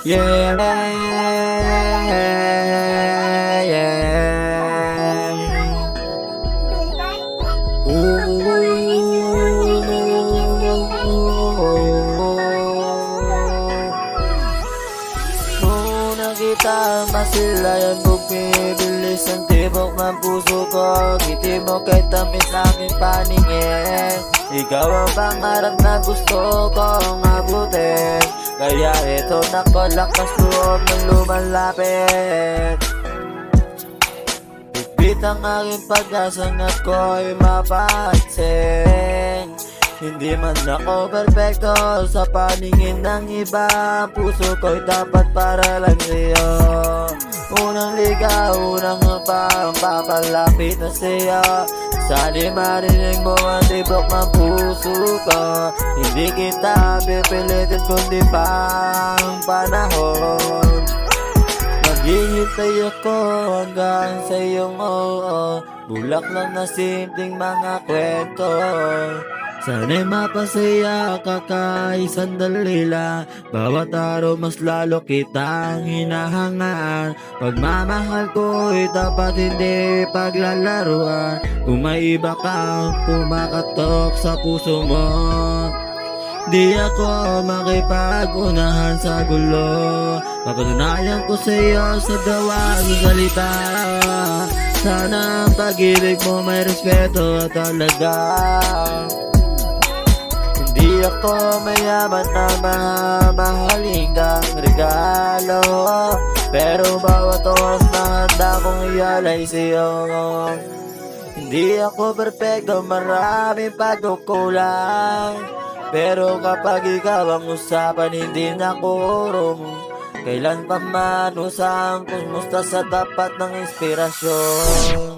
Yeah, nung nakita masilayan, bumibilis ang tibok ng puso ko. Ngiti mo kay tamis aking paningin. Ikaw ang pangarap na gusto kong abutin, kaya ito nakalakas loob ng lumalapit. Bit ang aking pag-asang at ko'y mapansin. Hindi man ako perfecto sa paningin ng iba, puso ko'y dapat para lang sa'yo. Unang ligaw, unang papalapit na sa'yo. Sali marinig mo ang tibok ng puso ko. Hindi kita pipilitin kundi pang panahon. Maghihintay ako hanggang sa iyong oo. Bulak lang na simpleng mga kwento. Sana'y mapasaya ka kahit sandali lang. Bawat araw mas lalo kitang hinahangaan. Pagmamahal ko'y dapat hindi paglalaruan. Kung may iba kang kumakatok sa puso mo, di ako makipag-unahan sa gulo. Papatunayan ko sa'yo sa dawang salita. Sana ang pag-ibig mo may respeto talaga. Hindi ako mayaman na mamahalin kang regalo, pero bawat oras na handa kong ialay sa'yo. Hindi ako perfecto, maraming pagkukulang, pero kapag ikaw ang usapan, hindi na kurong. Kailan pa man usang kumusta sa tapat ng inspirasyon.